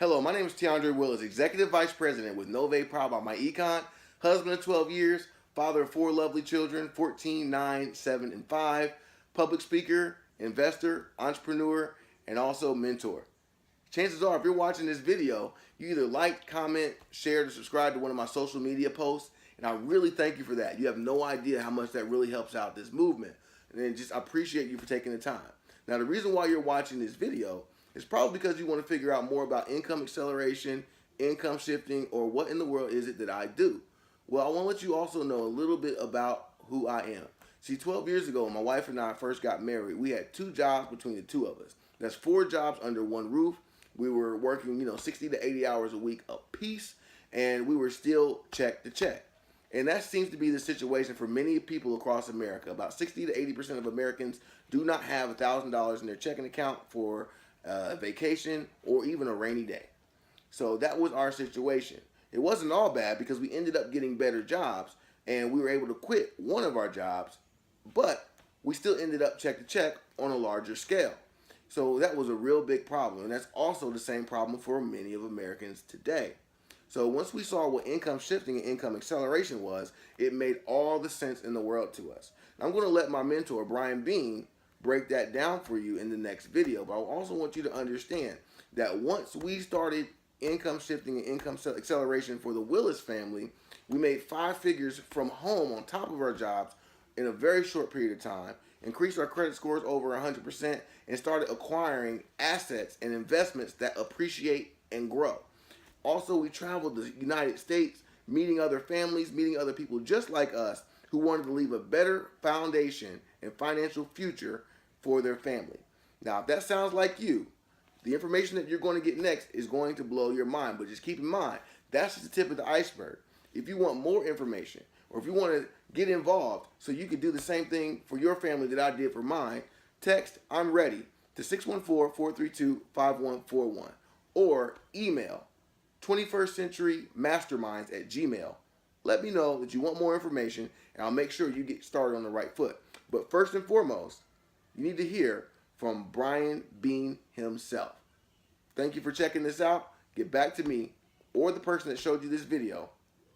Hello, my name is TeAndre Willis, Executive Vice President with Novae, proud by MyEcon, husband of 12 years, father of 4 lovely children, 14, 9, 7, and 5, public speaker, investor, entrepreneur, and also mentor. Chances are, if you're watching this video, you either like, comment, share, or subscribe to one of my social media posts, and I really thank you for that. You have no idea how much that really helps out this movement, and I appreciate you for taking the time. Now, the reason why you're watching this video is probably because you want to figure out more about income acceleration, income shifting, or what in the world is it that I do. Well, I want to let you also know a little bit about who I am. See, 12 years ago, when my wife and I first got married, we had 2 jobs between the 2 of us. That's 4 jobs under one roof. We were working, 60 to 80 hours a week a piece, and we were still check to check. And that seems to be the situation for many people across America. About 60 to 80% of Americans do not have $1,000 in their checking account for a vacation or even a rainy day. So that was our situation. It wasn't all bad because we ended up getting better jobs and we were able to quit one of our jobs, but we still ended up check to check on a larger scale. So that was a real big problem, and that's also the same problem for many of Americans today. So once we saw what income shifting and income acceleration was, it made all the sense in the world to us. Now, I'm going to let my mentor, Brian Bean, break that down for you in the next video, but I also want you to understand that once we started income shifting and income acceleration for the Willis family, we made 5 figures from home on top of our jobs in a very short period of time, increased our credit scores over 100%, and started acquiring assets and investments that appreciate and grow. Also, we traveled the United States, meeting other families, meeting other people just like us who wanted to leave a better foundation and financial future for their family. Now, if that sounds like you, the information that you're going to get next is going to blow your mind. But just keep in mind, that's just the tip of the iceberg. If you want more information, or if you want to get involved so you can do the same thing for your family that I did for mine, text "I'm ready" to 614-432-5141 or email 21stcenturymasterminds@gmail.com. Let me know that you want more information, and I'll make sure you get started on the right foot. But first and foremost, you need to hear from Brian Bean himself. Thank you for checking this out. Get back to me or the person that showed you this video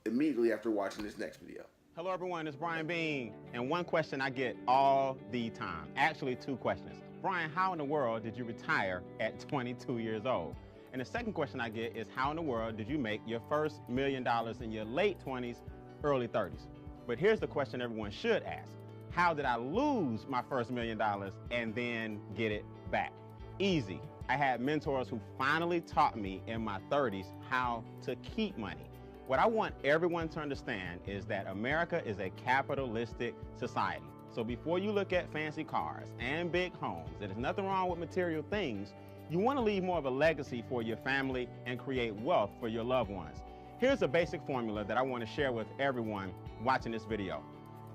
immediately after watching this next video. Hello everyone, it's Brian Bean, and one question I get all the time, actually 2 questions. Brian, how in the world did you retire at 22 years old? And the second question I get is, how in the world did you make your first $1 million in your late 20s, early 30s? But here's the question everyone should ask. How did I lose my first $1 million and then get it back? Easy. I had mentors who finally taught me in my 30s how to keep money. What I want everyone to understand is that America is a capitalistic society. So before you look at fancy cars and big homes, there's nothing wrong with material things. You want to leave more of a legacy for your family and create wealth for your loved ones. Here's a basic formula that I want to share with everyone watching this video.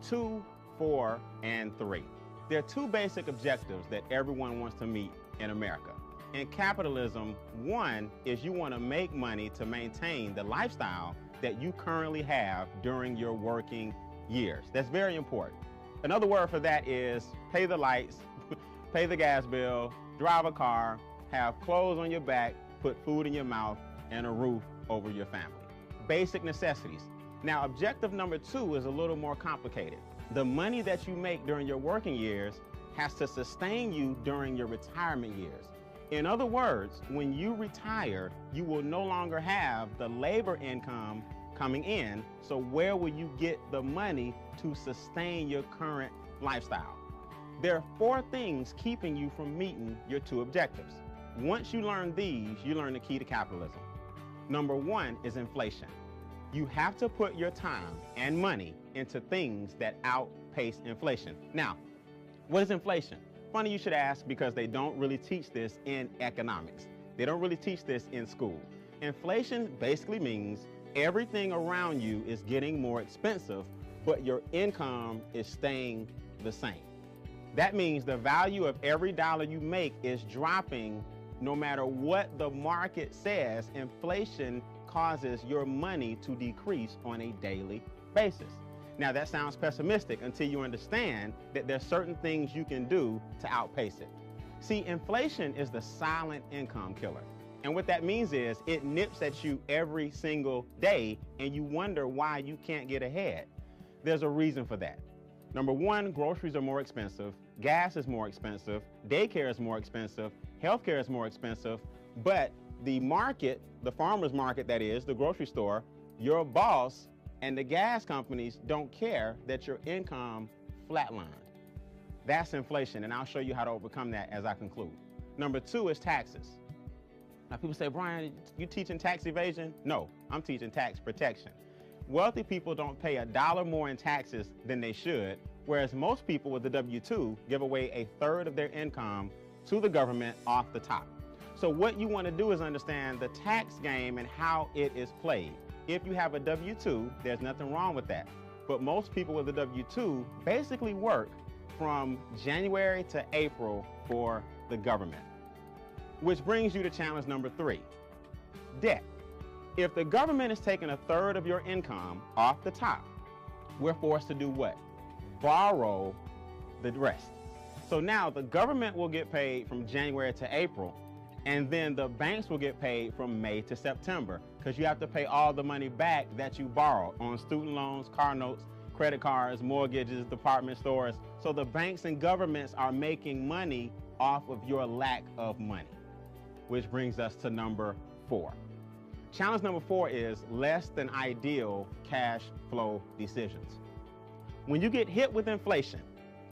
2, 4, and 3. There are 2 basic objectives that everyone wants to meet in America. In capitalism, 1 is you want to make money to maintain the lifestyle that you currently have during your working years. That's very important. Another word for that is pay the lights, pay the gas bill, drive a car, have clothes on your back, put food in your mouth, and a roof over your family. Basic necessities. Now, objective number 2 is a little more complicated. The money that you make during your working years has to sustain you during your retirement years. In other words, when you retire, you will no longer have the labor income coming in, so where will you get the money to sustain your current lifestyle? There are 4 things keeping you from meeting your 2 objectives. Once you learn these, you learn the key to capitalism. Number 1 is inflation. You have to put your time and money into things that outpace inflation. Now, what is inflation? Funny you should ask, because they don't really teach this in economics. They don't really teach this in school. Inflation basically means everything around you is getting more expensive, but your income is staying the same. That means the value of every dollar you make is dropping no matter what the market says. Inflation causes your money to decrease on a daily basis. Now, that sounds pessimistic until you understand that there's certain things you can do to outpace it. See, inflation is the silent income killer. And what that means is it nips at you every single day and you wonder why you can't get ahead. There's a reason for that. Number one, groceries are more expensive, gas is more expensive, daycare is more expensive, healthcare is more expensive, but the market, the farmer's market that is, the grocery store, your boss and the gas companies don't care that your income flatlined. That's inflation, and I'll show you how to overcome that as I conclude. Number two is taxes. Now people say, Brian, you teaching tax evasion? No, I'm teaching tax protection. Wealthy people don't pay $1 more in taxes than they should, whereas most people with the W-2 give away 1/3 of their income to the government off the top. So what you want to do is understand the tax game and how it is played. If you have a W-2, there's nothing wrong with that. But most people with a W-2 basically work from January to April for the government. Which brings you to challenge number 3, debt. If the government is taking 1/3 of your income off the top, we're forced to do what? Borrow the rest. So now the government will get paid from January to April, and then the banks will get paid from May to September, because you have to pay all the money back that you borrowed on student loans, car notes, credit cards, mortgages, department stores. So the banks and governments are making money off of your lack of money. Which brings us to number 4. Challenge number 4 is less than ideal cash flow decisions. When you get hit with inflation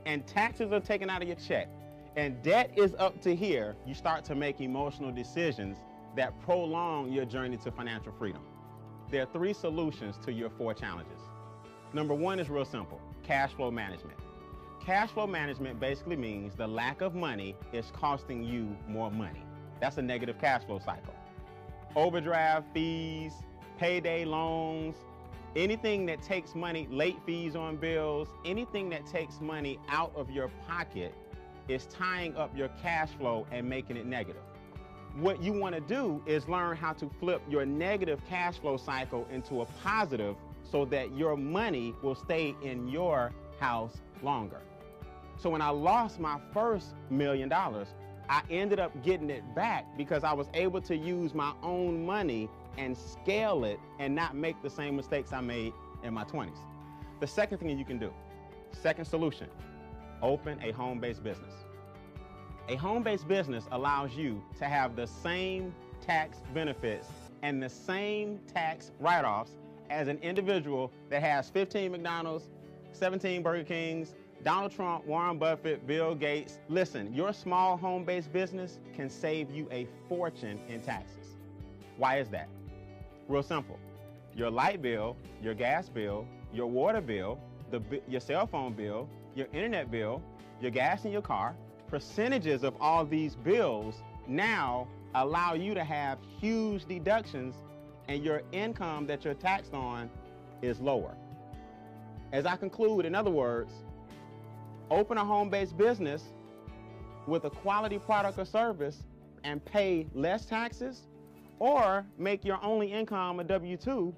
and taxes are taken out of your check and debt is up to here, you start to make emotional decisions that prolong your journey to financial freedom. There are 3 solutions to your 4 challenges. Number 1 is real simple, cash flow management. Cash flow management basically means the lack of money is costing you more money. That's a negative cash flow cycle. Overdraft fees, payday loans, anything that takes money, late fees on bills, anything that takes money out of your pocket is tying up your cash flow and making it negative. What you want to do is learn how to flip your negative cash flow cycle into a positive so that your money will stay in your house longer. So when I lost my first $1 million, I ended up getting it back because I was able to use my own money and scale it and not make the same mistakes I made in my 20s. The second thing you can do, second solution, open a home-based business. A home-based business allows you to have the same tax benefits and the same tax write-offs as an individual that has 15 McDonald's, 17 Burger Kings, Donald Trump, Warren Buffett, Bill Gates. Listen, your small home-based business can save you a fortune in taxes. Why is that? Real simple. Your light bill, your gas bill, your water bill, your cell phone bill, your internet bill, your gas in your car, percentages of all these bills now allow you to have huge deductions and your income that you're taxed on is lower. As I conclude, in other words, open a home-based business with a quality product or service and pay less taxes, or make your only income a W-2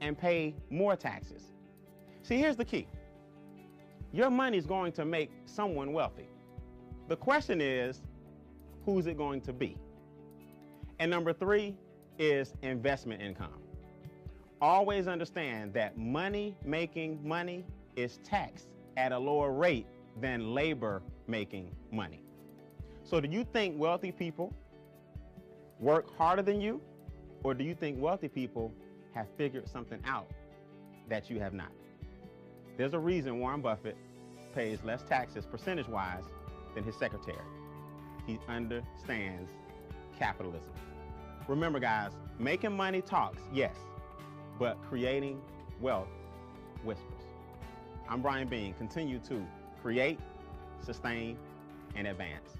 and pay more taxes. See, here's the key. Your money is going to make someone wealthy. The question is, who's it going to be? And number 3 is investment income. Always understand that making money is taxed at a lower rate than labor making money. So do you think wealthy people work harder than you, or do you think wealthy people have figured something out that you have not? There's a reason Warren Buffett pays less taxes percentage-wise than his secretary. He understands capitalism. Remember guys, making money talks, yes, but creating wealth whispers. I'm Brian Bean. Continue to create, sustain, and advance.